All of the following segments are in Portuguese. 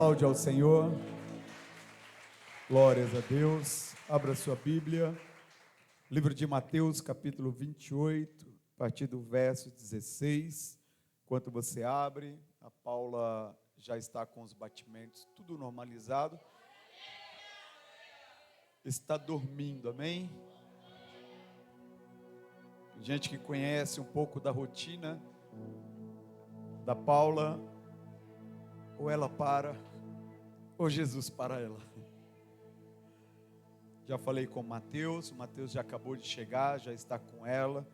Aplaude ao Senhor, glórias a Deus. Abra sua Bíblia, livro de Mateus, capítulo 28, a partir do verso 16. Enquanto você abre, a Paula já está com os batimentos tudo normalizado. Está dormindo, amém? Gente que conhece um pouco da rotina da Paula, ou ela para, ou Jesus para ela. Já falei com o Mateus já acabou de chegar, já está com ela.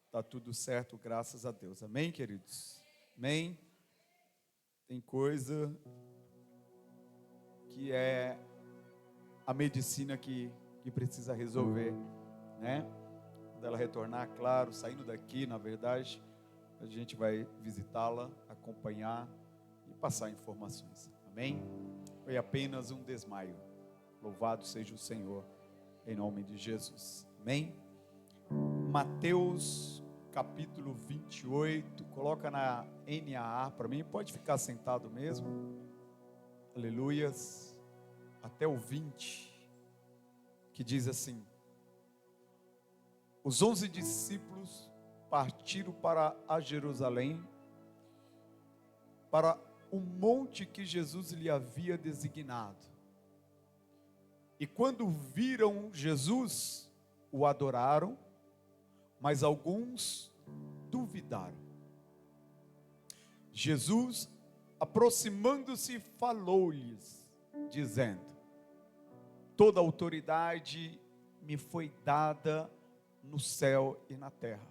Está tudo certo, graças a Deus. Amém, queridos? Amém? Tem coisa que é a medicina que precisa resolver, né? Quando ela retornar, claro, saindo daqui, na verdade, a gente vai visitá-la, acompanhar e passar informações. Amém? Foi apenas um desmaio. Louvado seja o Senhor, em nome de Jesus. Amém? Mateus, capítulo 28. Coloca na NAA para mim. Pode ficar sentado mesmo. Aleluias. Até o 20. Que diz assim: os 11 discípulos partiram para a Jerusalém, para o monte que Jesus lhe havia designado. E quando viram Jesus, o adoraram, mas alguns duvidaram. Jesus, aproximando-se, falou-lhes, dizendo: toda autoridade me foi dada no céu e na terra.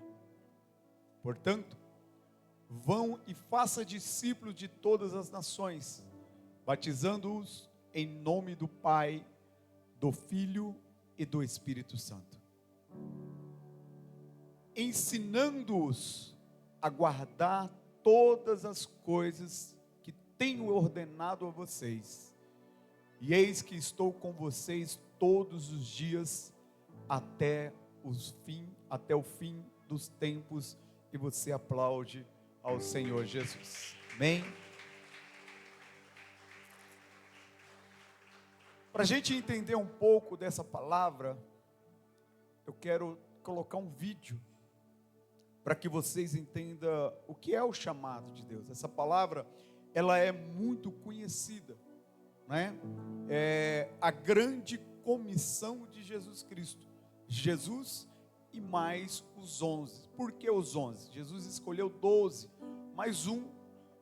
Portanto, vão e façam discípulos de todas as nações, batizando-os em nome do Pai, do Filho e do Espírito Santo, ensinando-os a guardar todas as coisas que tenho ordenado a vocês. E eis que estou com vocês todos os dias até o fim dos tempos. E você aplaude ao Senhor Jesus. Amém? Para a gente entender um pouco dessa palavra, eu quero colocar um vídeo para que vocês entendam o que é o chamado de Deus. Essa palavra, ela é muito conhecida, né? É a grande comissão de Jesus Cristo. Jesus e mais os 11. Por que os 11? Jesus escolheu 12, mas um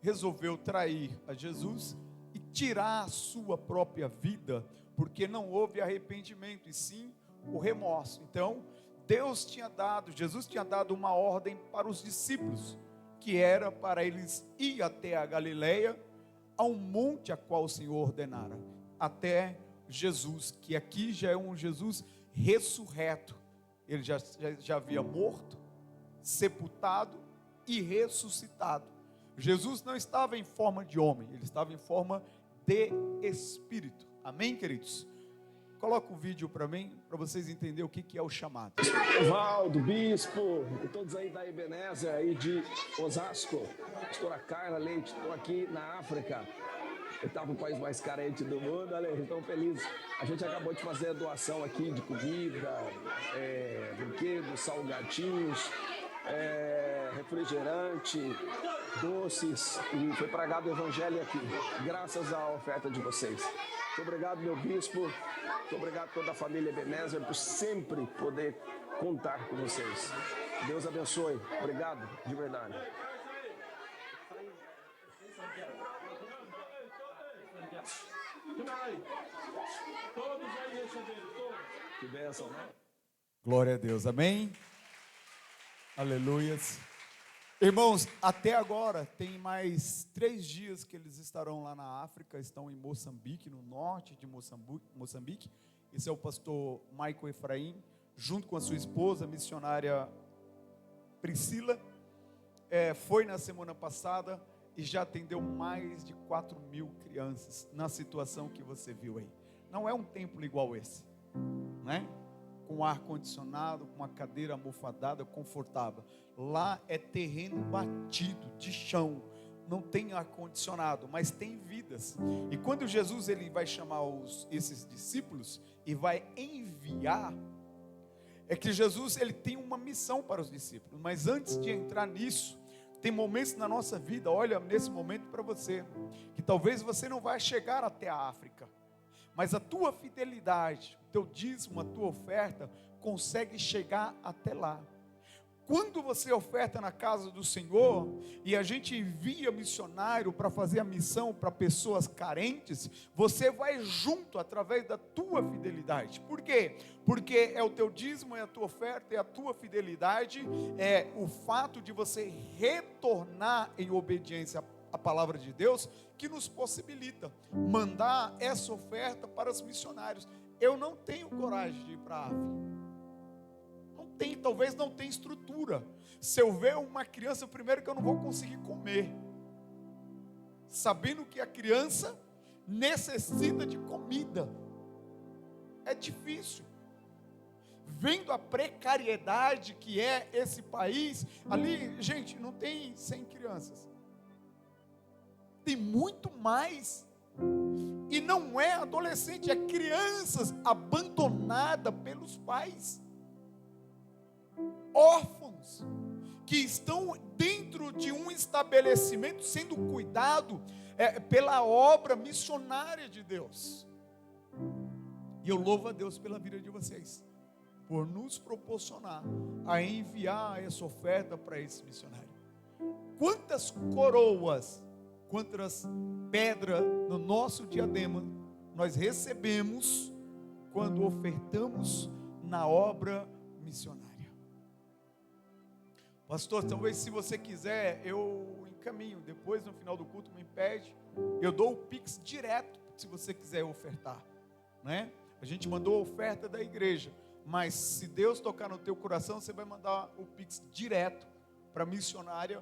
resolveu trair a Jesus e tirar a sua própria vida, porque não houve arrependimento, e sim o remorso. Então, Jesus tinha dado uma ordem para os discípulos, que era para eles ir até a Galileia, a um monte a qual o Senhor ordenara, até Jesus, que aqui já é um Jesus ressurreto. Ele já havia morto, sepultado e ressuscitado. Jesus não estava em forma de homem, ele estava em forma de espírito. Amém, queridos? Coloca o vídeo para mim, para vocês entenderem o que é o chamado. Valdo, Bispo, e todos aí da Ebenezer, aí de Osasco, pastora Carla Leite, estou aqui na África. Eu estava no país mais carente do mundo, olha, estão felizes. A gente acabou de fazer a doação aqui de comida, brinquedos, salgadinhos, refrigerante, doces, e foi pregado o evangelho aqui, graças à oferta de vocês. Muito obrigado, meu bispo, muito obrigado a toda a família Ebenezer por sempre poder contar com vocês. Deus abençoe, obrigado de verdade. Que bênção, né? Glória a Deus, amém? Aleluias. Irmãos, até agora tem mais 3 dias que eles estarão lá na África, estão em Moçambique, no norte de Moçambique. Esse é o pastor Michael Efraim, junto com a sua esposa, a missionária Priscila. Foi na semana passada e já atendeu mais de 4.000 crianças na situação que você viu aí. Não é um templo igual esse, né? Com ar-condicionado, com uma cadeira almofadada, confortável. Lá é terreno batido, de chão, não tem ar-condicionado, mas tem vidas. E quando Jesus ele vai chamar esses discípulos e vai enviar, é que Jesus ele tem uma missão para os discípulos. Mas antes de entrar nisso, tem momentos na nossa vida, olha nesse momento para você, que talvez você não vai chegar até a África, mas a tua fidelidade, o teu dízimo, a tua oferta, consegue chegar até lá. Quando você oferta na casa do Senhor, e a gente envia missionário para fazer a missão para pessoas carentes, você vai junto através da tua fidelidade. Por quê? Porque é o teu dízimo, é a tua oferta, é a tua fidelidade, é o fato de você retornar em obediência à palavra de Deus, que nos possibilita mandar essa oferta para os missionários. Eu não tenho coragem de ir para a África. Talvez não tenha estrutura. Se eu ver uma criança, primeiro que eu não vou conseguir comer, sabendo que a criança necessita de comida, é difícil. Vendo a precariedade que é esse país, ali, gente, não tem 100 crianças, tem muito mais, e não é adolescente, é crianças abandonadas pelos pais, órfãos, que estão dentro de um estabelecimento sendo cuidado pela obra missionária de Deus. E eu louvo a Deus pela vida de vocês, por nos proporcionar a enviar essa oferta para esse missionário. Quantas coroas, quantas pedras no nosso diadema nós recebemos quando ofertamos na obra missionária. Pastor, talvez se você quiser, eu encaminho, depois no final do culto me pede, eu dou o Pix direto, se você quiser ofertar, né? A gente mandou a oferta da igreja, mas se Deus tocar no teu coração, você vai mandar o Pix direto para a missionária,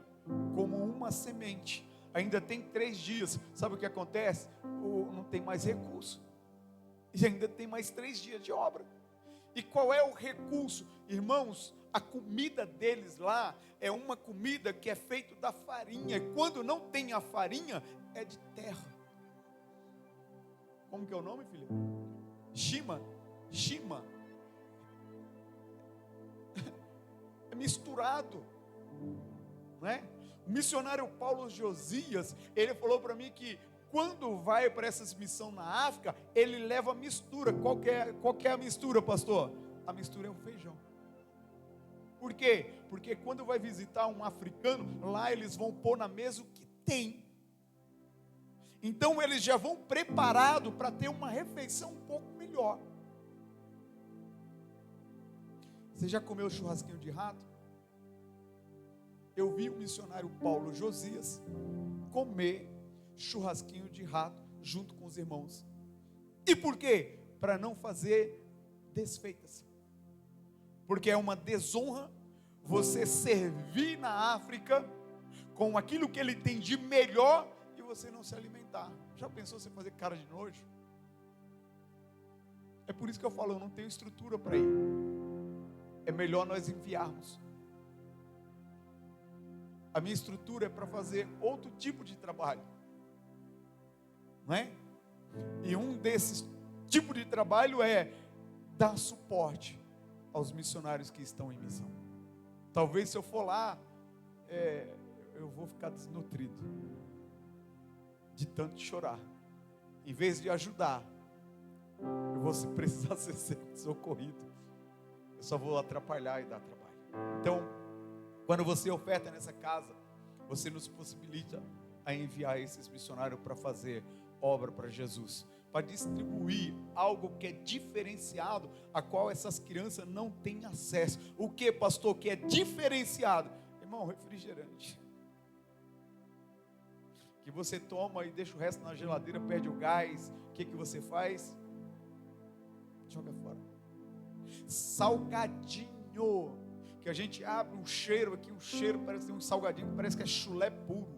como uma semente. Ainda tem 3 dias, sabe o que acontece? Não tem mais recurso, e ainda tem mais 3 dias de obra. E qual é o recurso? Irmãos, a comida deles lá é uma comida que é feita da farinha. E quando não tem a farinha, é de terra. Como que é o nome, filho? Shima. É misturado, não é? O missionário Paulo Josias, ele falou para mim que quando vai para essas missões na África, ele leva mistura. Qual que é a mistura, pastor? A mistura é o feijão. Por quê? Porque quando vai visitar um africano, lá eles vão pôr na mesa o que tem. Então eles já vão preparados para ter uma refeição um pouco melhor. Você já comeu churrasquinho de rato? Eu vi o missionário Paulo Josias comer churrasquinho de rato junto com os irmãos. E por quê? Para não fazer desfeitas. Porque é uma desonra você servir na África com aquilo que ele tem de melhor e você não se alimentar. Já pensou você fazer cara de nojo? É por isso que eu falo, eu não tenho estrutura para ir. É melhor nós enviarmos. A minha estrutura é para fazer outro tipo de trabalho, não é? E um desses tipos de trabalho é dar suporte aos missionários que estão em missão. Talvez se eu for lá, eu vou ficar desnutrido de tanto chorar. Em vez de ajudar, eu vou precisar ser socorrido. Eu só vou atrapalhar e dar trabalho. Então, quando você oferta nessa casa, você nos possibilita a enviar esses missionários para fazer obra para Jesus, para distribuir algo que é diferenciado, a qual essas crianças não têm acesso. O que, pastor, que é diferenciado? Irmão, refrigerante, que você toma e deixa o resto na geladeira, perde o gás. O que você faz? Joga fora. Salgadinho, que a gente abre um cheiro aqui, um cheiro parece um salgadinho, parece que é chulé puro.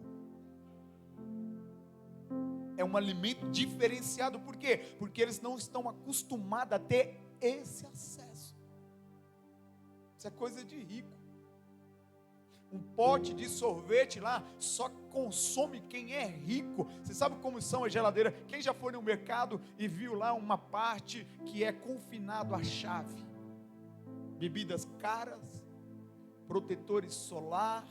É um alimento diferenciado. Por quê? Porque eles não estão acostumados a ter esse acesso. Isso é coisa de rico. Um pote de sorvete lá, só consome quem é rico. Você sabe como são as geladeiras? Quem já foi no mercado e viu lá uma parte que é confinado à chave? Bebidas caras, protetores solar,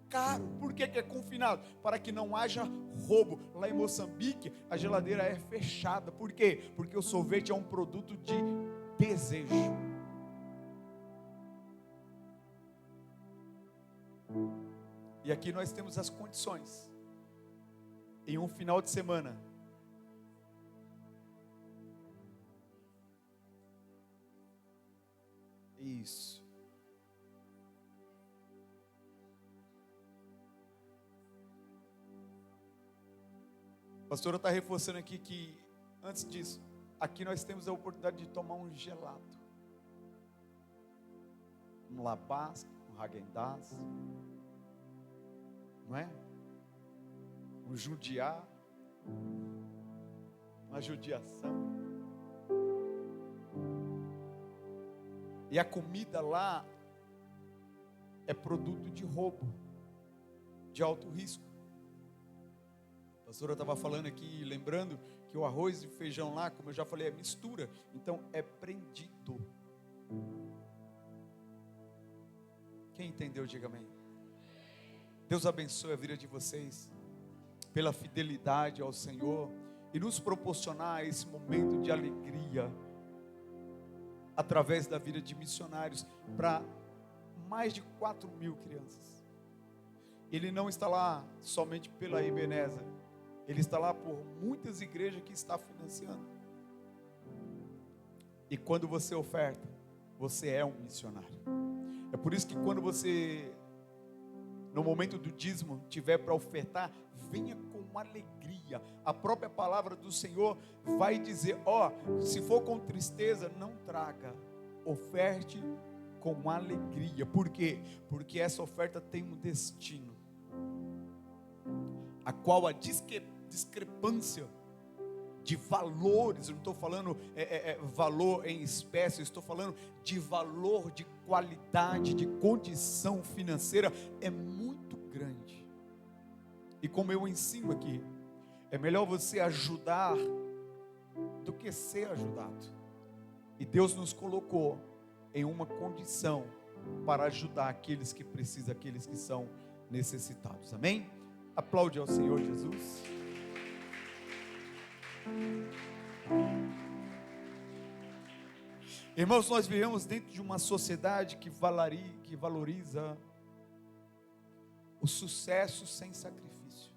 caro. Por que é confinado? Para que não haja roubo. Lá em Moçambique, a geladeira é fechada. Por quê? Porque o sorvete é um produto de desejo. E aqui nós temos as condições. Em um final de semana, isso. A pastora está reforçando aqui que, antes disso, aqui nós temos a oportunidade de tomar um gelado. Um Labasca, um Häagen-Dazs, não é? Um judiar, uma judiação. E a comida lá é produto de roubo, de alto risco. A pastora estava falando aqui, lembrando que o arroz e feijão lá, como eu já falei, é mistura. Então é prendido. Quem entendeu, diga amém. Deus abençoe a vida de vocês, pela fidelidade ao Senhor, e nos proporcionar esse momento de alegria, através da vida de missionários, para mais de 4.000 crianças. Ele não está lá somente pela Ebenezer, ele está lá por muitas igrejas que está financiando. E quando você oferta, você é um missionário. É por isso que quando você, no momento do dízimo, tiver para ofertar, venha com alegria. A própria palavra do Senhor vai dizer, se for com tristeza, não traga. Oferte com alegria. Por quê? Porque essa oferta tem um destino, a qual a discrepância de valores, eu não estou falando valor em espécie, eu estou falando de valor, de qualidade, de condição financeira, é muito grande. E como eu ensino aqui, é melhor você ajudar do que ser ajudado. E Deus nos colocou em uma condição para ajudar aqueles que precisam, aqueles que são necessitados. Amém? Aplaude ao Senhor Jesus. Irmãos, nós vivemos dentro de uma sociedade que valoriza o sucesso sem sacrifício.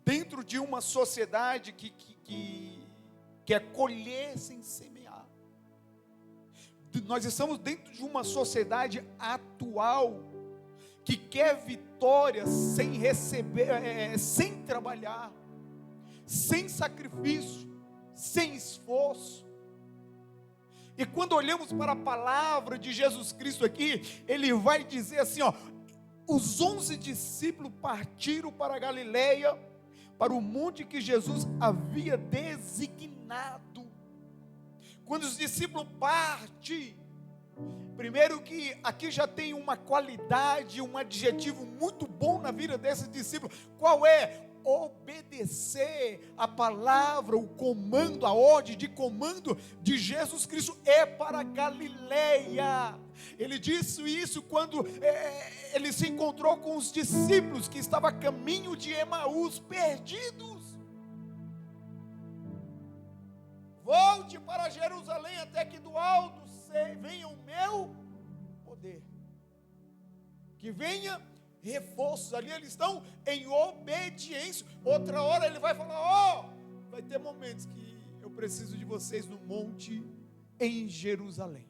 Dentro de uma sociedade que quer colher sem semear. Nós estamos dentro de uma sociedade atual que quer vitória sem receber, sem trabalhar, sem sacrifício, sem esforço. E quando olhamos para a palavra de Jesus Cristo aqui, ele vai dizer assim, os 11 discípulos partiram para a Galileia, para o monte que Jesus havia designado. Quando os discípulos partem, primeiro que aqui já tem uma qualidade, um adjetivo muito bom na vida desses discípulos. Qual é? Obedecer a palavra, o comando, a ordem de comando de Jesus Cristo é para Galileia. Ele disse isso quando ele se encontrou com os discípulos que estavam a caminho de Emaús, perdidos. Volte para Jerusalém até que do alto venha o meu poder, que venha reforços. Ali eles estão em obediência. Outra hora ele vai falar, vai ter momentos que eu preciso de vocês no monte em Jerusalém,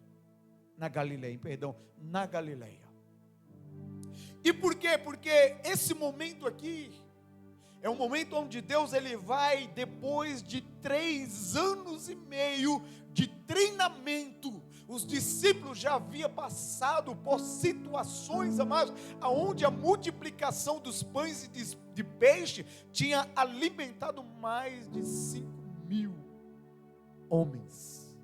na Galileia. E por quê? Porque esse momento aqui é um momento onde Deus ele vai, depois de 3 anos e meio de treinamento, os discípulos já haviam passado por situações, amados, onde a multiplicação dos pães e de peixe tinha alimentado mais de 5.000 homens.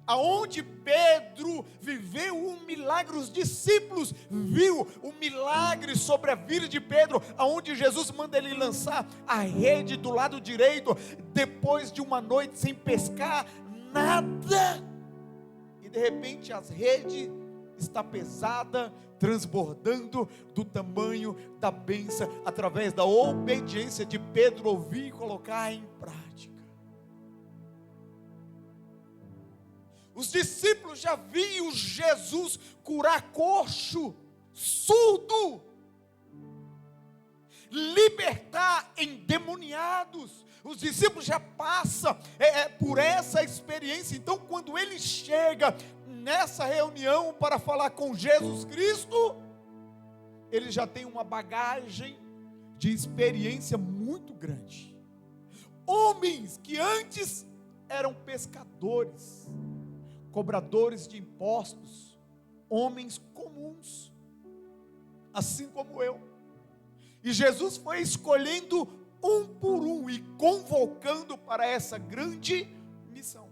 aonde Pedro viveu um milagre, os discípulos viu o milagre sobre a vida de Pedro, aonde Jesus manda ele lançar a rede do lado direito, depois de uma noite sem pescar nada, e de repente as redes está pesada, transbordando do tamanho da bênção, através da obediência de Pedro ouvir e colocar em prática. Os discípulos já viam Jesus curar coxo, surdo, libertar endemoniados. Os discípulos já passam por essa experiência. Então, quando ele chega nessa reunião para falar com Jesus Cristo, ele já tem uma bagagem de experiência muito grande. Homens que antes eram pescadores, cobradores de impostos, homens comuns, assim como eu. E Jesus foi escolhendo um por um e convocando para essa grande missão.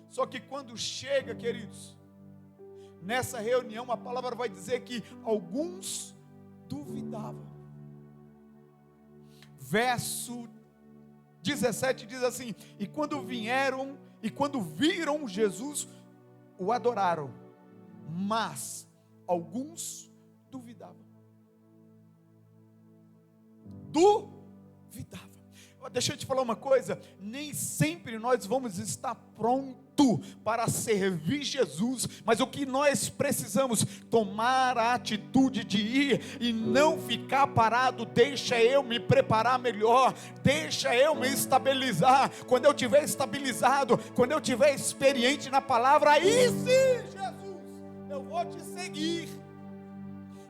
Só que quando chega, queridos, nessa reunião, a palavra vai dizer que alguns duvidavam. Verso 17 diz assim: e quando viram Jesus, o adoraram, mas alguns duvidavam. Deixa eu te falar uma coisa, nem sempre nós vamos estar prontos para servir Jesus, mas o que nós precisamos, tomar a atitude de ir e não ficar parado. Deixa eu me preparar melhor, deixa eu me estabilizar. Quando eu estiver estabilizado, quando eu estiver experiente na palavra, aí sim, Jesus, eu vou te seguir.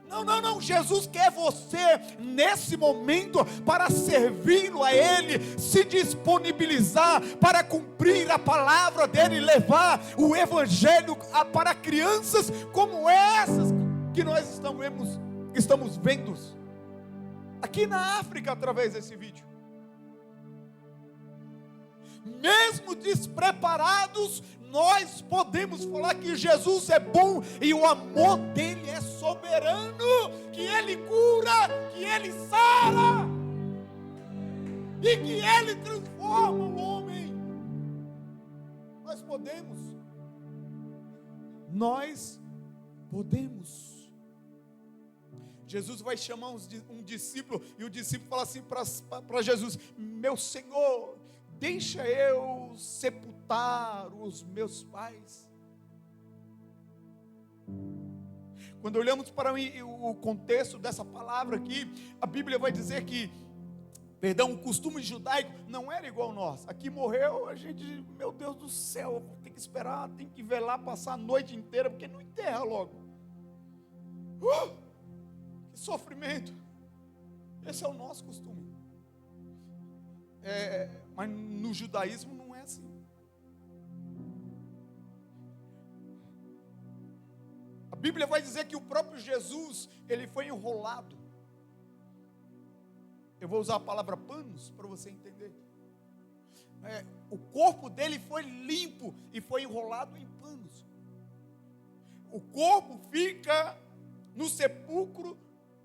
Não, Jesus quer você nesse momento para servi-lo a Ele, se disponibilizar para cumprir a palavra dEle, levar o Evangelho para crianças como essas que nós estamos vendo aqui na África através desse vídeo. Mesmo despreparados, nós podemos falar que Jesus é bom e o amor dele é soberano, que ele cura, que ele sara e que ele transforma o homem. Nós podemos. Jesus vai chamar um discípulo, e o discípulo fala assim para Jesus: meu Senhor, deixa eu sepultar os meus pais. Quando olhamos para o contexto dessa palavra aqui, a Bíblia vai dizer que, o costume judaico não era igual ao nosso. Aqui morreu, a gente, meu Deus do céu, tem que esperar, tem que velar, passar a noite inteira, porque não enterra logo. Que sofrimento. Esse é o nosso costume. Mas no judaísmo não é assim. A Bíblia vai dizer que o próprio Jesus, ele foi enrolado. Eu vou usar a palavra panos para você entender. O corpo dele foi limpo e foi enrolado em panos. O corpo fica no sepulcro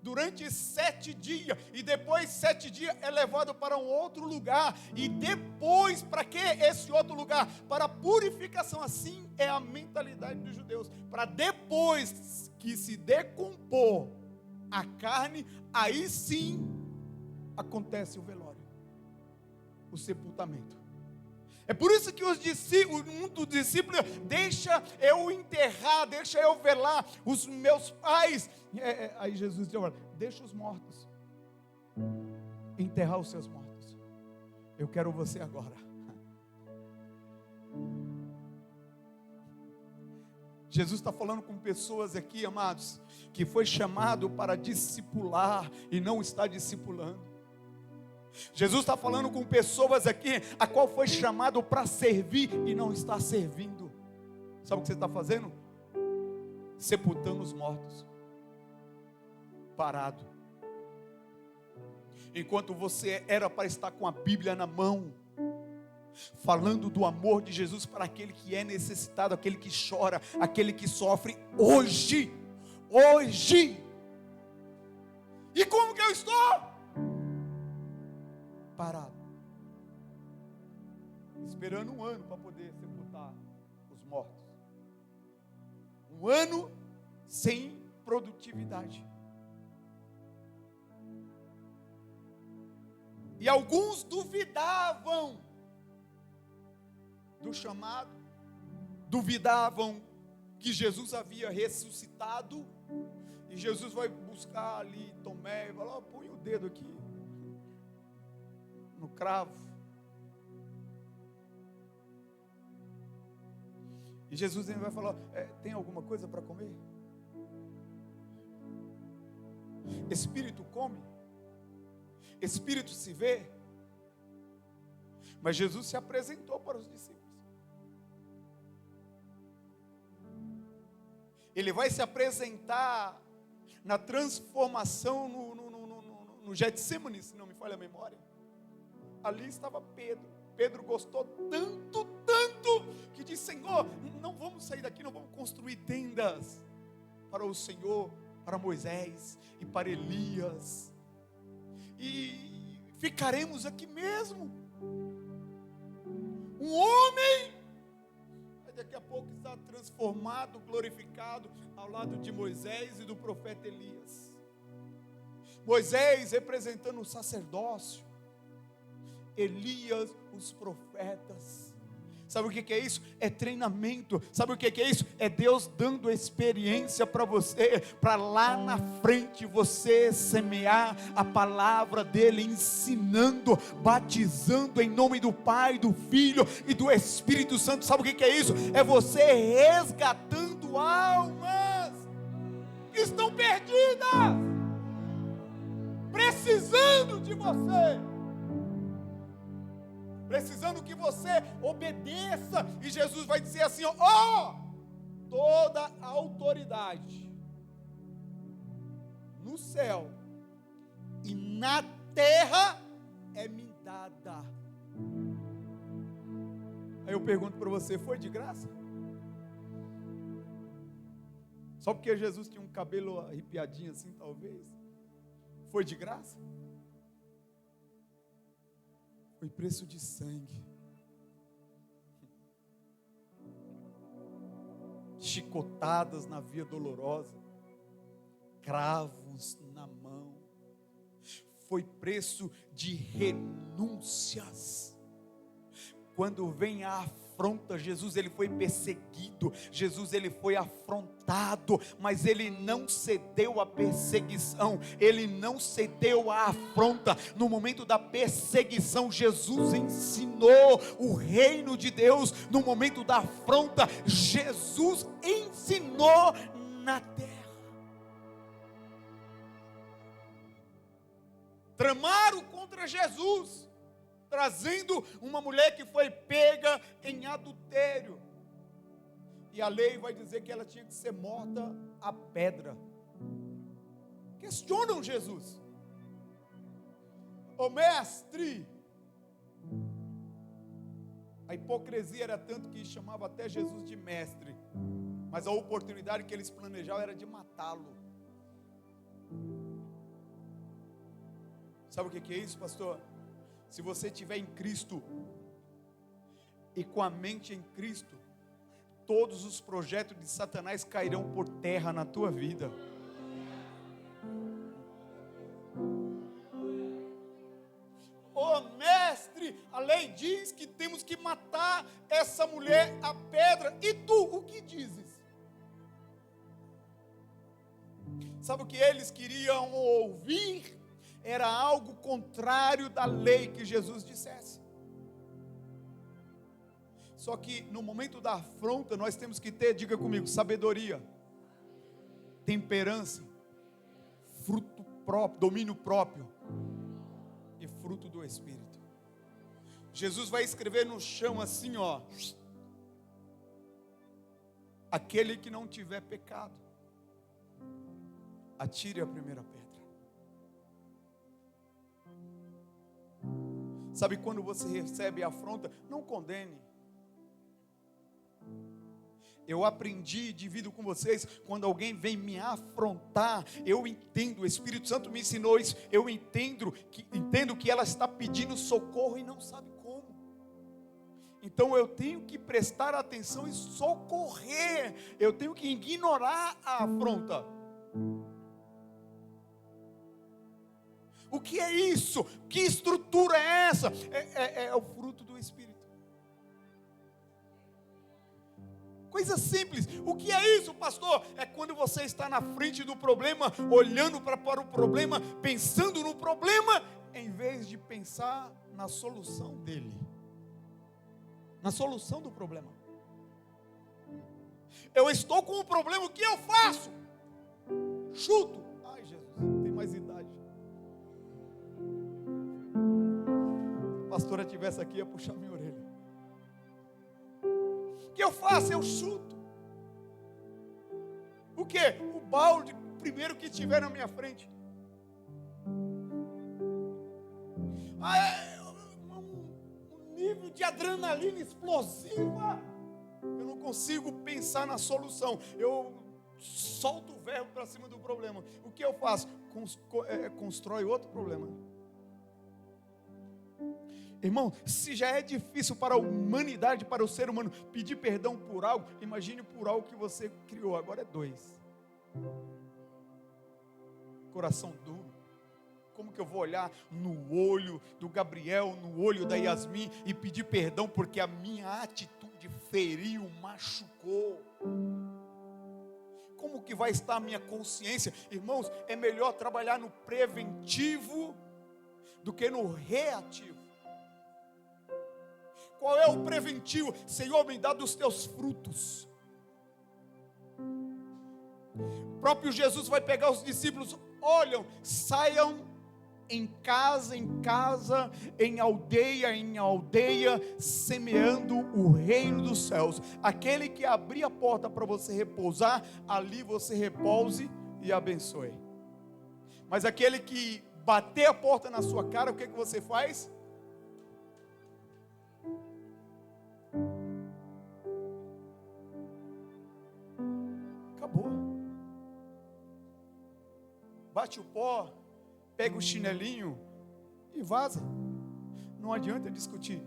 durante 7 dias, e depois 7 dias é levado para um outro lugar, e depois, para que esse outro lugar? Para purificação. Assim é a mentalidade dos judeus, para depois que se decompor a carne, aí sim acontece o velório, o sepultamento. É por isso que um dos discípulos: deixa eu enterrar, deixa eu velar os meus pais. Aí Jesus diz: deixa os mortos enterrar os seus mortos. Eu quero você agora. Jesus está falando com pessoas aqui, amados, que foi chamado para discipular e não está discipulando. Jesus está falando com pessoas aqui, a qual foi chamado para servir e não está servindo. Sabe o que você está fazendo? Sepultando os mortos. Parado. Enquanto você era para estar com a Bíblia na mão, falando do amor de Jesus para aquele que é necessitado, aquele que chora, aquele que sofre hoje. E como que eu estou? Parado, esperando um ano para poder sepultar os mortos. Um ano sem produtividade. E alguns duvidavam do chamado, duvidavam que Jesus havia ressuscitado. E Jesus vai buscar ali Tomé e fala: põe o dedo aqui no cravo. E Jesus ainda vai falar: tem alguma coisa para comer? Espírito come, espírito se vê. Mas Jesus se apresentou para os discípulos. Ele vai se apresentar na transformação no Getsemane, se não me falha a memória. Ali estava Pedro. Pedro gostou tanto, que disse: Senhor, não vamos sair daqui, não vamos construir tendas para o Senhor, para Moisés e para Elias, e ficaremos aqui mesmo. Um homem, daqui a pouco está transformado, glorificado, ao lado de Moisés e do profeta Elias. Moisés representando o sacerdócio, Elias os profetas. Sabe o que é isso? É treinamento. Sabe o que é isso? É Deus dando experiência para você, para lá na frente você semear a palavra dele, ensinando, batizando em nome do Pai, do Filho e do Espírito Santo. Sabe o que é isso? É você resgatando almas que estão perdidas, precisando de você, precisando que você obedeça. E Jesus vai dizer assim: toda a autoridade no céu e na terra é me dada. Aí eu pergunto para você: foi de graça? Só porque Jesus tinha um cabelo arrepiadinho assim, talvez? Foi de graça? Foi preço de sangue, chicotadas na via dolorosa, cravos na mão, foi preço de renúncias. Quando vem a afronta, Jesus ele foi perseguido, Jesus ele foi afrontado, mas ele não cedeu à perseguição, ele não cedeu à afronta. No momento da perseguição, Jesus ensinou o reino de Deus. No momento da afronta, Jesus ensinou na terra. Tramaram contra Jesus, trazendo uma mulher que foi pega em adultério. E a lei vai dizer que ela tinha que ser morta a pedra. Questionam Jesus: ô mestre. A hipocrisia era tanto que chamava até Jesus de mestre, mas a oportunidade que eles planejavam era de matá-lo. Sabe o que é isso, pastor? Se você estiver em Cristo e com a mente em Cristo, todos os projetos de Satanás cairão por terra na tua vida. Ô mestre, a lei diz que temos que matar essa mulher a pedra. E tu, o que dizes? Sabe o que eles queriam ouvir? Era algo contrário da lei que Jesus dissesse. Só que no momento da afronta nós temos que ter, diga comigo, sabedoria, temperança, fruto próprio, domínio próprio e fruto do Espírito. Jesus vai escrever no chão assim, aquele que não tiver pecado, atire a primeira pedra. Sabe, quando você recebe a afronta, não condene. Eu aprendi e divido com vocês, quando alguém vem me afrontar, eu entendo, o Espírito Santo me ensinou isso, eu entendo que ela está pedindo socorro e não sabe como. Então eu tenho que prestar atenção e socorrer, eu tenho que ignorar a afronta. O que é isso? Que estrutura é essa? É o fruto do Espírito. Coisa simples. O que é isso, pastor? É quando você está na frente do problema, olhando para o problema, pensando no problema, em vez de pensar na solução dele. Na solução do problema. Eu estou com um problema, o que eu faço? Chuto. Ai, Jesus, tem mais idade. Se a pastora estivesse aqui, ia puxar minha orelha. O que eu faço? Eu chuto. O que? O balde primeiro que tiver na minha frente. Um nível de adrenalina explosiva. Eu não consigo pensar na solução. Eu solto o verbo para cima do problema. O que eu faço? Constrói outro problema. Irmão, se já é difícil para a humanidade, para o ser humano, pedir perdão por algo, imagine por algo que você criou, agora é 2. Coração duro. Como que eu vou olhar no olho do Gabriel, no olho da Yasmin e pedir perdão porque a minha atitude feriu, machucou? Como que vai estar a minha consciência? Irmãos, é melhor trabalhar no preventivo do que no reativo. Qual é o preventivo? Senhor, me dá dos teus frutos. O próprio Jesus vai pegar os discípulos, olham, saiam em casa, em aldeia, semeando o reino dos céus. Aquele que abrir a porta para você repousar, ali você repouse e abençoe. Mas aquele que bater a porta na sua cara, o que você faz? Acabou. Bate o pó, pega o chinelinho e vaza. Não adianta discutir.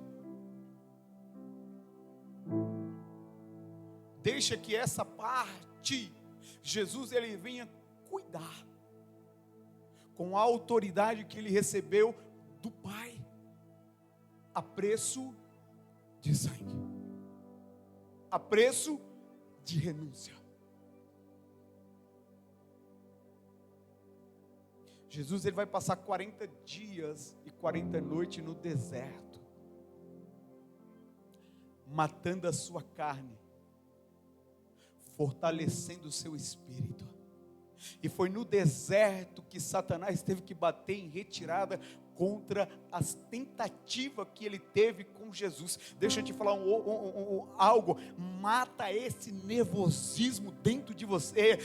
Deixa que essa parte, Jesus ele venha cuidar, com a autoridade que ele recebeu do Pai, a preço de sangue, a preço de renúncia. Jesus ele vai passar 40 dias e 40 noites no deserto, matando a sua carne, fortalecendo o seu espírito. E foi no deserto que Satanás teve que bater em retirada contra as tentativas que ele teve com Jesus. Deixa eu te falar algo. Mata esse nervosismo dentro de você.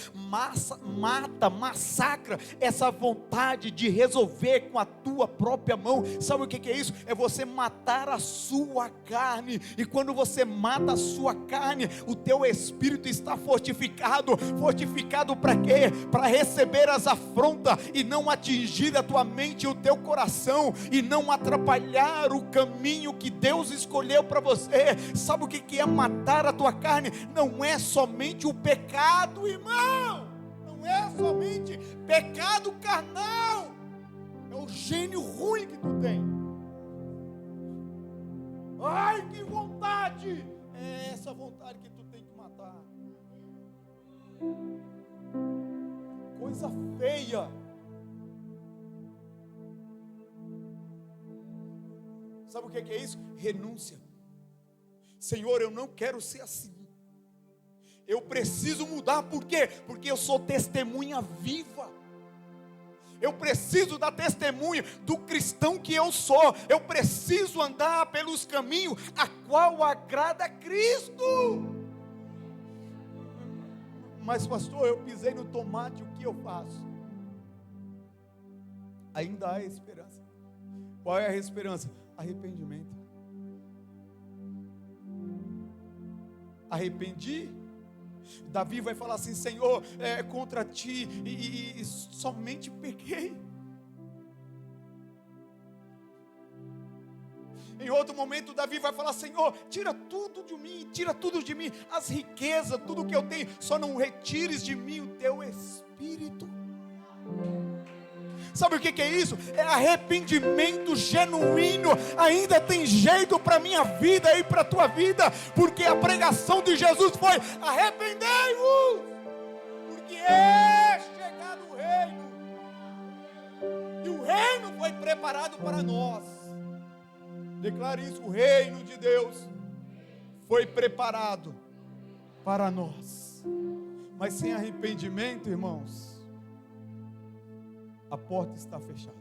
Massacra essa vontade de resolver com a tua própria mão. Sabe o que é isso? É você matar a sua carne. E quando você mata a sua carne, o teu espírito está fortificado. Fortificado para quê? Para receber as afrontas e não atingir a tua mente e o teu coração, e não atrapalhar o caminho que Deus escolheu para você. Sabe o que é matar a tua carne? Não é somente o pecado, irmão. Não é somente pecado carnal. É o gênio ruim que tu tem. Ai, que vontade! É essa vontade que tu tem que matar. Coisa feia. Sabe o que é isso? Renúncia. Senhor, eu não quero ser assim. Eu preciso mudar. Por quê? Porque eu sou testemunha viva. Eu preciso dar testemunho do cristão que eu sou. Eu preciso andar pelos caminhos a qual agrada a Cristo. Mas pastor, eu pisei no tomate, o que eu faço? Ainda há esperança. Qual é a esperança? arrependimento. Arrependi. Davi vai falar assim: Senhor, contra ti e somente pequei. Em outro momento, Davi vai falar: Senhor, tira tudo de mim, as riquezas, tudo que eu tenho, só não retires de mim o teu espírito. Sabe o que é isso? É arrependimento genuíno. Ainda tem jeito para a minha vida e para a tua vida, porque a pregação de Jesus foi: arrependei-vos, porque é chegado o reino, e o reino foi preparado para nós. Declare isso: o reino de Deus foi preparado para nós. Mas sem arrependimento, irmãos, a porta está fechada.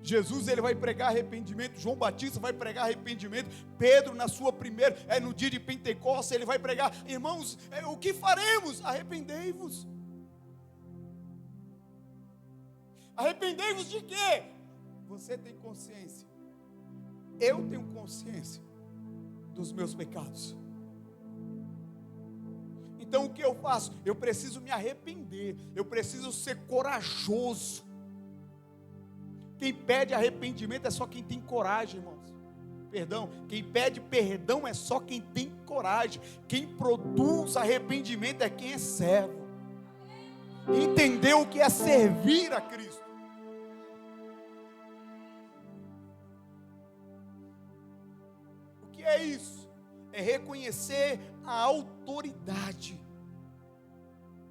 Jesus, ele vai pregar arrependimento. João Batista vai pregar arrependimento. Pedro, na sua primeira, no dia de Pentecostes, ele vai pregar: irmãos, o que faremos? Arrependei-vos. Arrependei-vos de quê? Você tem consciência, eu tenho consciência dos meus pecados. Então o que eu faço? Eu preciso me arrepender, eu preciso ser corajoso. Quem pede arrependimento é só quem tem coragem, irmãos. Perdão, quem pede perdão é só quem tem coragem. Quem produz arrependimento é quem é servo, entendeu o que é servir a Cristo. É isso, é reconhecer a autoridade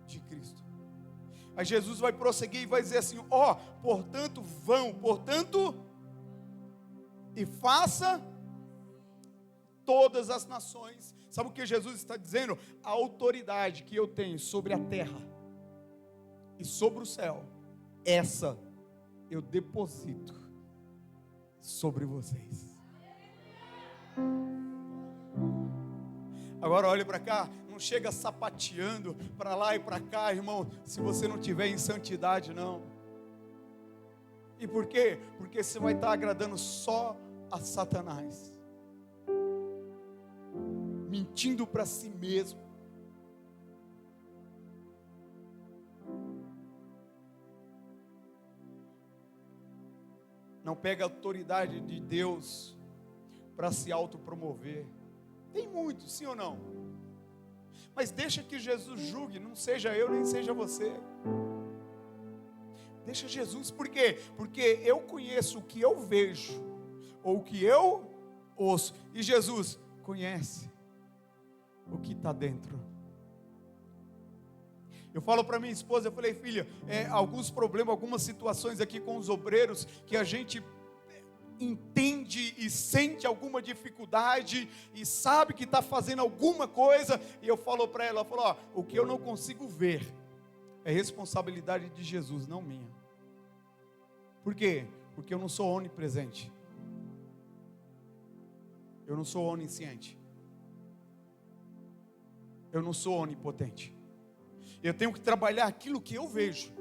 de Cristo. Aí Jesus vai prosseguir e vai dizer assim: portanto vão, e faça todas as nações. Sabe o que Jesus está dizendo? A autoridade que eu tenho sobre a terra e sobre o céu, essa eu deposito sobre vocês. Agora olhe para cá, não chega sapateando para lá e para cá, irmão, se você não tiver em santidade, não. E por quê? Porque você vai estar agradando só a Satanás, mentindo para si mesmo. Não pega a autoridade de Deus para se autopromover. Tem muito, sim ou não? Mas deixa que Jesus julgue, não seja eu, nem seja você. Deixa Jesus, por quê? Porque eu conheço o que eu vejo, ou o que eu ouço, e Jesus conhece o que está dentro. Eu falo para minha esposa, eu falei: filha, alguns problemas, algumas situações aqui com os obreiros, que a gente entende e sente alguma dificuldade e sabe que está fazendo alguma coisa, e eu falo para ela, o que eu não consigo ver é responsabilidade de Jesus, não minha. Por quê? Porque eu não sou onipresente, eu não sou onisciente, eu não sou onipotente. Eu tenho que trabalhar aquilo que eu vejo.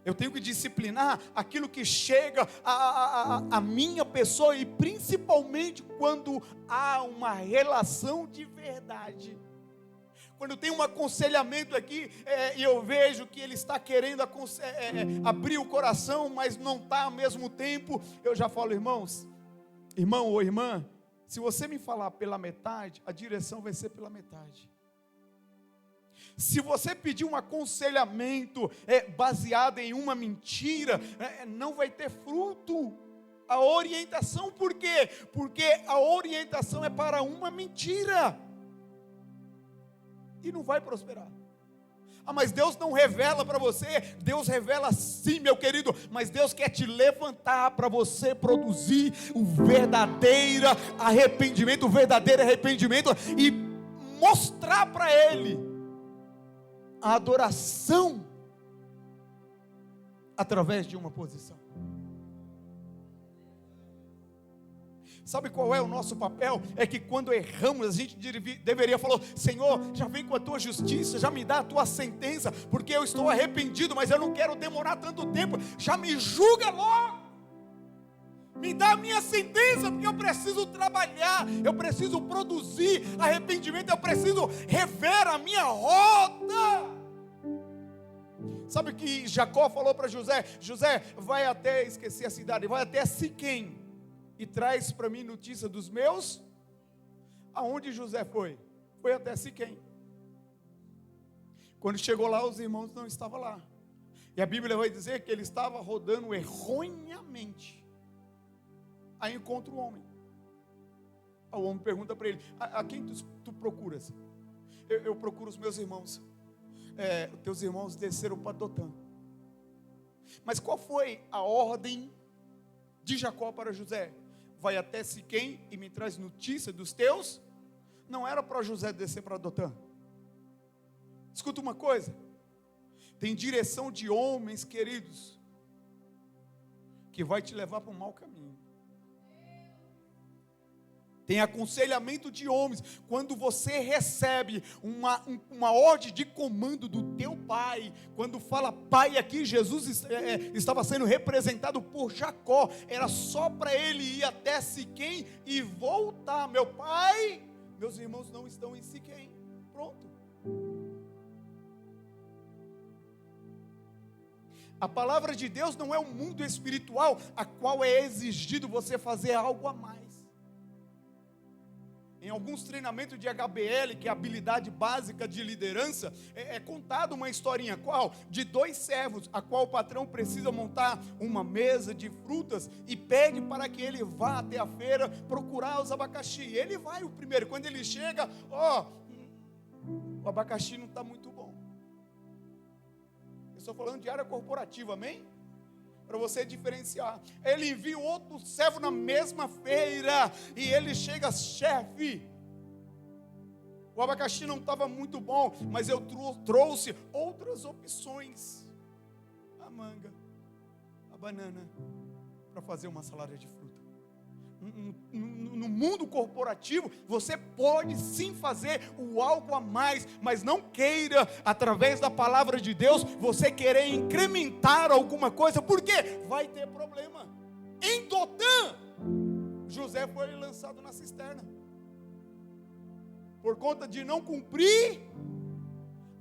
Eu tenho que disciplinar aquilo que chega a minha pessoa, e principalmente quando há uma relação de verdade. Quando tem um aconselhamento aqui, e eu vejo que ele está querendo abrir o coração, mas não está ao mesmo tempo, eu já falo: irmão ou irmã, se você me falar pela metade, a direção vai ser pela metade. Se você pedir um aconselhamento baseado em uma mentira, não vai ter fruto. A orientação, por quê? Porque a orientação é para uma mentira, e não vai prosperar. Mas Deus não revela para você. Deus revela sim, meu querido, mas Deus quer te levantar para você produzir o verdadeiro arrependimento, e mostrar para Ele a adoração através de uma posição. Sabe qual é o nosso papel? É que quando erramos, a gente deveria falar: Senhor, já vem com a tua justiça, já me dá a tua sentença, porque eu estou arrependido, mas eu não quero demorar tanto tempo, já me julga logo. Me dá a minha sentença, porque eu preciso trabalhar, eu preciso produzir arrependimento, eu preciso rever a minha rota. Sabe o que Jacó falou para José? José, vai até, esqueci a cidade, vai até Siquém e traz para mim notícia dos meus. Aonde José foi? Foi até Siquém. Quando chegou lá, os irmãos não estavam lá. E a Bíblia vai dizer que ele estava rodando erroneamente. Aí encontra o homem. O homem pergunta para ele: a quem tu procuras? Eu procuro os meus irmãos. Os teus irmãos desceram para Dotã. Mas qual foi a ordem de Jacó para José? Vai até Siquém e me traz notícia dos teus. Não era para José descer para Dotã. Escuta uma coisa, tem direção de homens, queridos, que vai te levar para um mau caminho. Tem aconselhamento de homens. Quando você recebe uma ordem de comando do teu pai, quando fala pai aqui, Jesus estava sendo representado por Jacó, era só para ele ir até Siquém e voltar. Meu pai, meus irmãos não estão em Siquém. Pronto. A palavra de Deus não é um mundo espiritual a qual é exigido você fazer algo a mais. Em alguns treinamentos de HBL, que é a habilidade básica de liderança, é contado uma historinha, qual? De 2 servos, a qual o patrão precisa montar uma mesa de frutas e pede para que ele vá até a feira procurar os abacaxi. Ele vai o primeiro, quando ele chega, o abacaxi não está muito bom. Eu estou falando de área corporativa, amém? Para você diferenciar. Ele envia outro servo na mesma feira e ele chega: chefe, o abacaxi não estava muito bom, mas eu trouxe outras opções: a manga, a banana, para fazer uma salada de fruta. No mundo corporativo, você pode sim fazer o algo a mais, mas não queira, através da palavra de Deus, você querer incrementar alguma coisa, porque vai ter problema. Em Dotã, José foi lançado na cisterna, por conta de não cumprir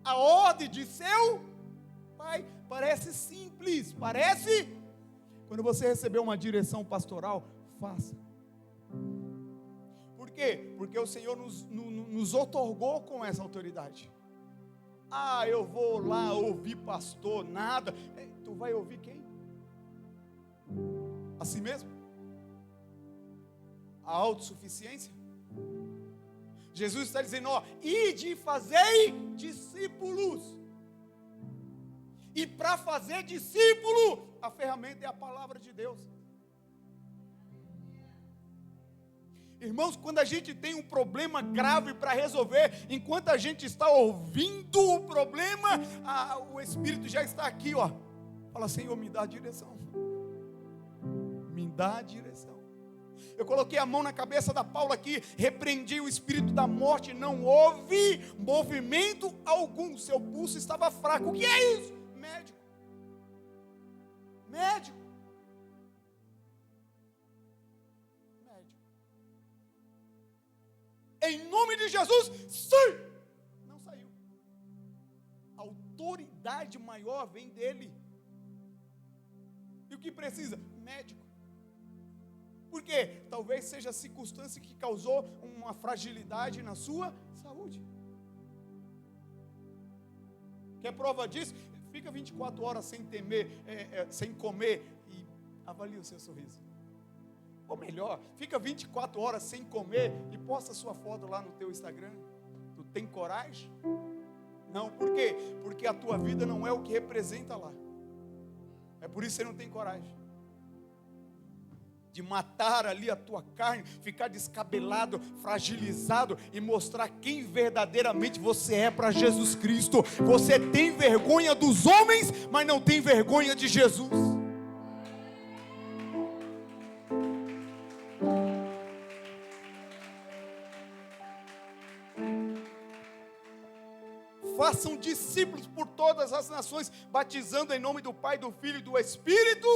a ordem de seu pai. Parece simples, parece. Quando você receber uma direção pastoral, faça. Por quê? Porque o Senhor nos otorgou com essa autoridade. Eu vou lá ouvir pastor, nada. Tu vai ouvir quem? A si mesmo? A autossuficiência? Jesus está dizendo: ide e fazei discípulos. E para fazer discípulo, a ferramenta é a palavra de Deus. Irmãos, quando a gente tem um problema grave para resolver, enquanto a gente está ouvindo o problema, o Espírito já está aqui, fala: Senhor, me dá a direção. Me dá a direção. Eu coloquei a mão na cabeça da Paula aqui, repreendi o espírito da morte, não houve movimento algum, seu pulso estava fraco. O que é isso? Médico. Em nome de Jesus, sim! Não saiu. A autoridade maior vem dele. E o que precisa? Médico. Por quê? Talvez seja a circunstância que causou uma fragilidade na sua saúde. Quer prova disso? Fica 24 horas sem sem comer e avalie o seu sorriso. Ou melhor, fica 24 horas sem comer e posta sua foto lá no teu Instagram. Tu tem coragem? Não, por quê? Porque a tua vida não é o que representa lá. É por isso que você não tem coragem de matar ali a tua carne, ficar descabelado, fragilizado e mostrar quem verdadeiramente você é para Jesus Cristo. Você tem vergonha dos homens, mas não tem vergonha de Jesus. Façam discípulos por todas as nações, batizando em nome do Pai, do Filho e do Espírito.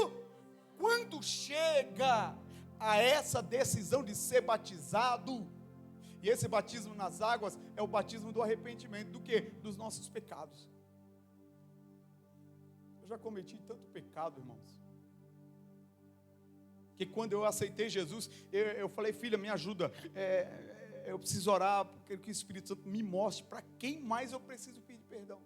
Quando chega a essa decisão de ser batizado. E esse batismo nas águas é o batismo do arrependimento. Do quê? Dos nossos pecados. Eu já cometi tanto pecado, irmãos, que quando eu aceitei Jesus, eu falei: filha, me ajuda, eu preciso orar, porque que o Espírito Santo me mostre para quem mais eu preciso pedir perdão.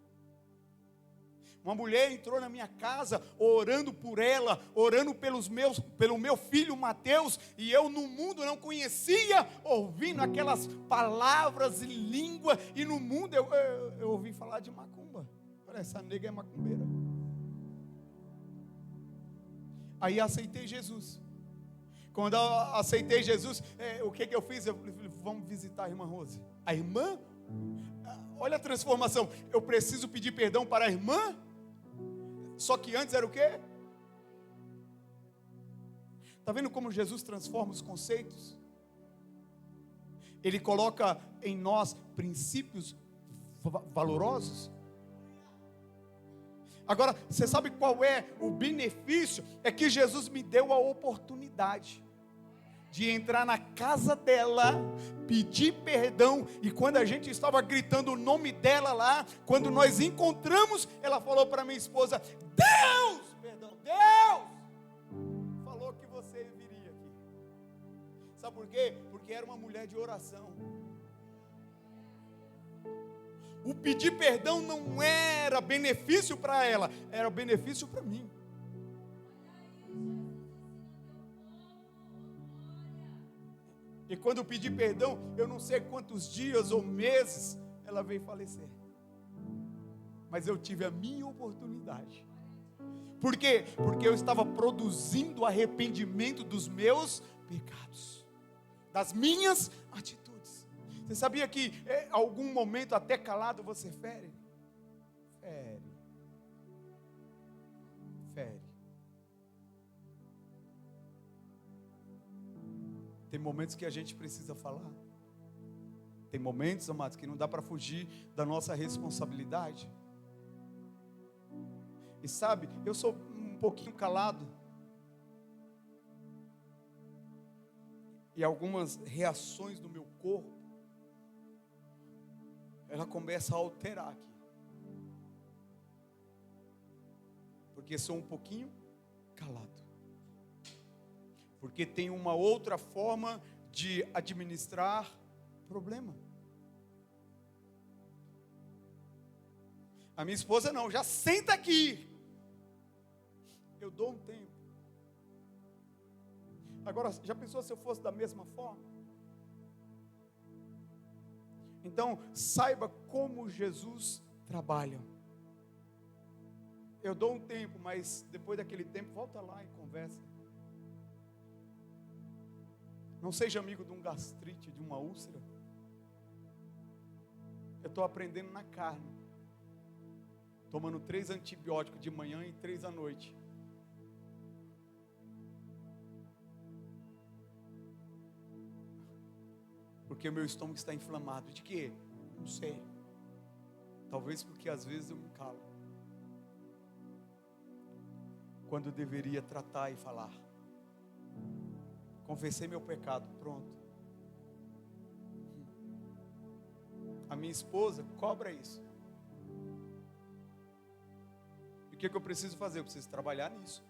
Uma mulher entrou na minha casa, orando por ela, orando pelo meu filho Mateus, e eu no mundo não conhecia, ouvindo aquelas palavras em língua, e no mundo eu ouvi falar de macumba. Falei: essa nega é macumbeira. Aí aceitei Jesus. Quando eu aceitei Jesus, o que eu fiz? Eu falei: vamos visitar a irmã Rose. A irmã? Olha a transformação. Eu preciso pedir perdão para a irmã? Só que antes era o quê? Está vendo como Jesus transforma os conceitos? Ele coloca em nós princípios valorosos. Agora, você sabe qual é o benefício? É que Jesus me deu a oportunidade de entrar na casa dela, pedir perdão, e quando a gente estava gritando o nome dela lá, quando nós encontramos, ela falou para minha esposa: Deus falou que você viria aqui. Sabe por quê? Porque era uma mulher de oração. O pedir perdão não era benefício para ela, era benefício para mim. E quando eu pedi perdão, eu não sei quantos dias ou meses ela veio falecer. Mas eu tive a minha oportunidade. Por quê? Porque eu estava produzindo arrependimento dos meus pecados, das minhas atitudes. Você sabia que algum momento até calado você fere? Fere. Tem momentos que a gente precisa falar. Tem momentos, amados, que não dá para fugir da nossa responsabilidade. E sabe, eu sou um pouquinho calado. E algumas reações do meu corpo, ela começa a alterar aqui. Porque sou um pouquinho calado. Porque tem uma outra forma de administrar problema. A minha esposa não, já senta aqui. Eu dou um tempo. Agora, já pensou se eu fosse da mesma forma? Então, saiba como Jesus trabalha. Eu dou um tempo, mas depois daquele tempo, volta lá e conversa. Não seja amigo de um gastrite, de uma úlcera. Eu estou aprendendo na carne. Tomando 3 antibióticos de manhã e 3 à noite. Porque o meu estômago está inflamado. De quê? Não sei. Talvez porque às vezes eu me calo. Quando eu deveria tratar e falar. Confessei meu pecado, pronto. A minha esposa cobra isso. E o que eu preciso fazer? Eu preciso trabalhar nisso.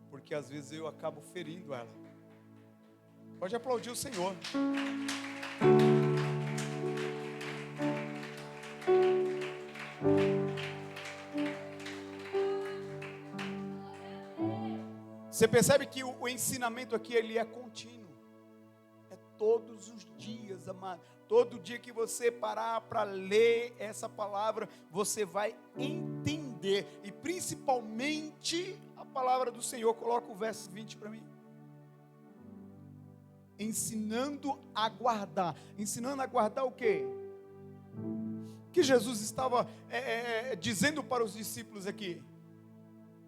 Porque às vezes eu acabo ferindo ela. Pode aplaudir o Senhor. Você percebe que o ensinamento aqui, ele é contínuo. É todos os dias, amado. Todo dia que você parar para ler essa palavra, você vai entender. E principalmente a palavra do Senhor. Coloca o verso 20 para mim. Ensinando a guardar. Ensinando a guardar o quê? Que Jesus estava dizendo para os discípulos aqui.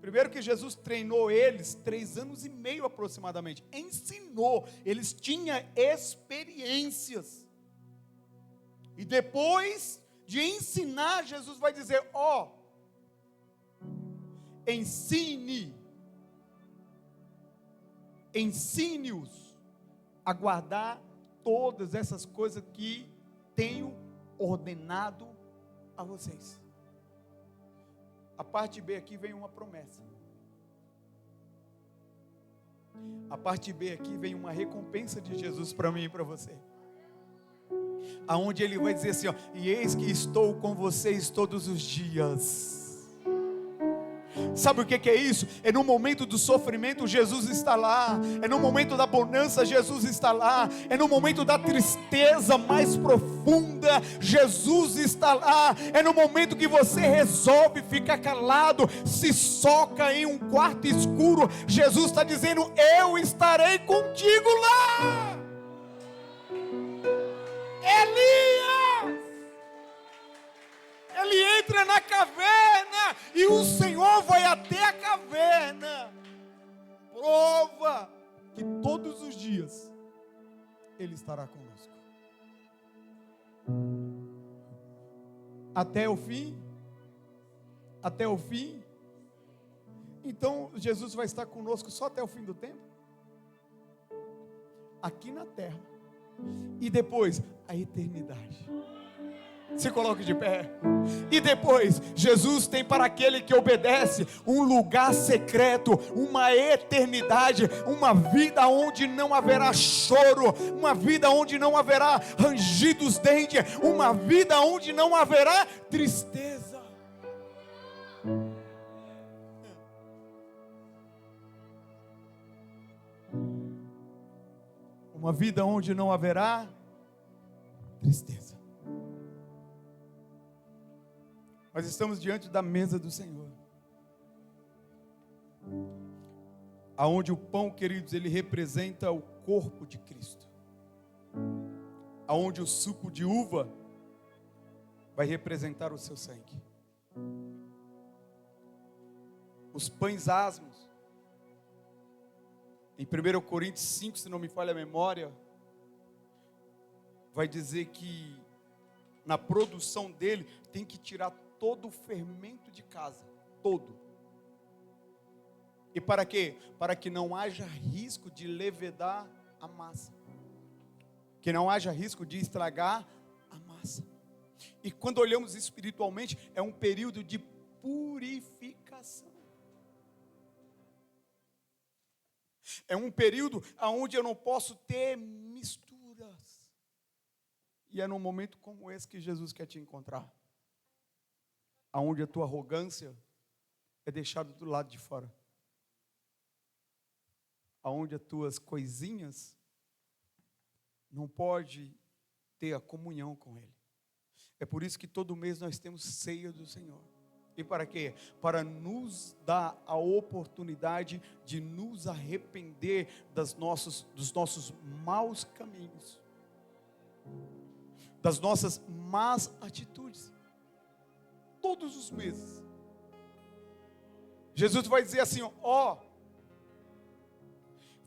Primeiro que Jesus treinou eles 3 anos e meio aproximadamente. Ensinou. Eles tinham experiências. E depois de ensinar, Jesus vai dizer: ensine. ensine-os a guardar todas essas coisas que tenho ordenado a vocês. A parte B aqui vem uma promessa. A parte B aqui vem uma recompensa de Jesus para mim e para você. Aonde ele vai dizer assim, ó, e eis que estou com vocês todos os dias. Sabe o que é isso? É no momento do sofrimento, Jesus está lá. É no momento da bonança, Jesus está lá. É no momento da tristeza mais profunda, Jesus está lá. É no momento que você resolve ficar calado, se soca em um quarto escuro, Jesus está dizendo, eu estarei contigo lá. Elias, ele entra na caverna e o Senhor vai até a caverna. Prova que todos os dias Ele estará conosco. Até o fim? Até o fim? Então Jesus vai estar conosco só até o fim do tempo? Aqui na terra. E depois, a eternidade. Se coloque de pé. E depois, Jesus tem para aquele que obedece um lugar secreto, uma eternidade, uma vida onde não haverá choro, uma vida onde não haverá ranger dos dentes, uma vida onde não haverá tristeza. Uma vida onde não haverá tristeza. Nós estamos diante da mesa do Senhor, aonde o pão, queridos, ele representa o corpo de Cristo, aonde o suco de uva vai representar o seu sangue, os pães asmos, em 1 Coríntios 5, se não me falha a memória, vai dizer que na produção dele tem que tirar todo o fermento de casa, todo. E para quê? Para que não haja risco de levedar a massa, que não haja risco de estragar a massa. E quando olhamos espiritualmente, é um período de purificação. É um período onde eu não posso ter misturas. E é num momento como esse que Jesus quer te encontrar, aonde a tua arrogância é deixada do lado de fora, aonde as tuas coisinhas não pode ter a comunhão com Ele. É por isso que todo mês nós temos ceia do Senhor. E para quê? Para nos dar a oportunidade de nos arrepender dos nossos maus caminhos, das nossas más atitudes. Todos os meses Jesus vai dizer assim, ó,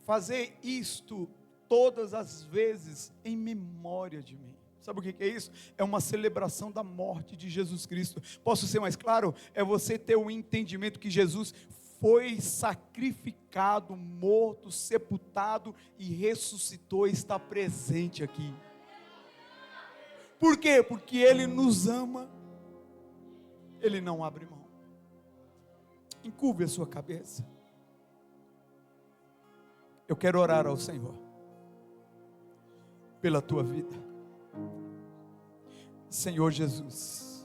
fazer isto todas as vezes em memória de mim. Sabe o que é isso? É uma celebração da morte de Jesus Cristo. Posso ser mais claro? É você ter o entendimento que Jesus foi sacrificado, morto, sepultado e ressuscitou e está presente aqui. Por quê? Porque Ele nos ama. Ele não abre mão. Encurve a sua cabeça. Eu quero orar ao Senhor pela tua vida. Senhor Jesus,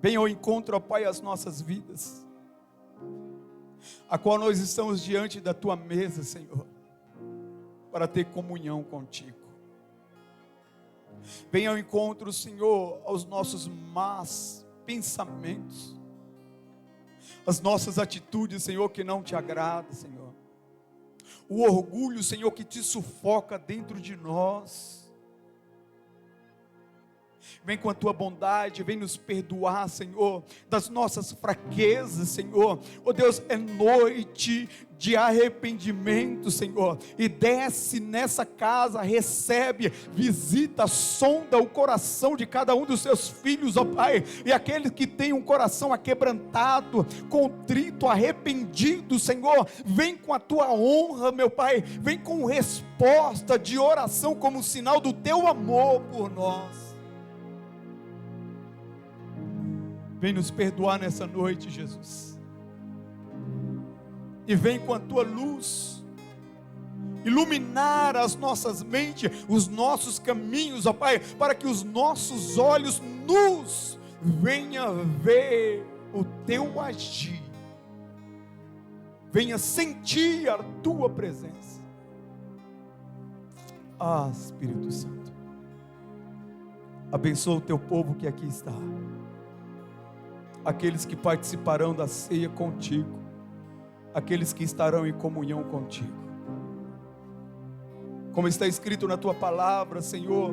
venha ao encontro, ó Pai, as nossas vidas, a qual nós estamos diante da tua mesa, Senhor, para ter comunhão contigo. Venha ao encontro, Senhor, aos nossos más pensamentos, as nossas atitudes, Senhor, que não te agradam, Senhor. O orgulho, Senhor, que te sufoca dentro de nós. vem com a tua bondade, vem nos perdoar, Senhor, das nossas fraquezas, Senhor. Oh Deus, é noite de arrependimento, Senhor, e desce nessa casa, recebe, visita, sonda o coração de cada um dos seus filhos, ó Pai, e aqueles que têm um coração aquebrantado, contrito, arrependido, Senhor, vem com a tua honra, meu Pai, vem com resposta de oração como sinal do teu amor por nós. Vem nos perdoar nessa noite, Jesus. E vem com a tua luz, iluminar as nossas mentes, os nossos caminhos, ó Pai, para que os nossos olhos nus venha ver o teu agir, venha sentir a tua presença. Ah, Espírito Santo, abençoa o teu povo que aqui está, aqueles que participarão da ceia contigo, aqueles que estarão em comunhão contigo. Como está escrito na tua palavra, Senhor,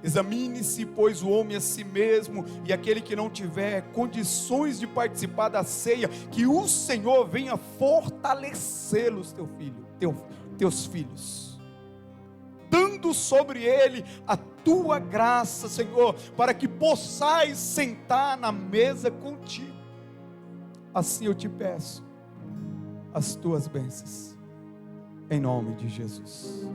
examine-se, pois, o homem a si mesmo, e aquele que não tiver condições de participar da ceia, que o Senhor venha fortalecê-los, teus filhos, dando sobre ele a tua graça, Senhor, para que possais sentar na mesa contigo. Assim eu te peço as tuas bênçãos, em nome de Jesus.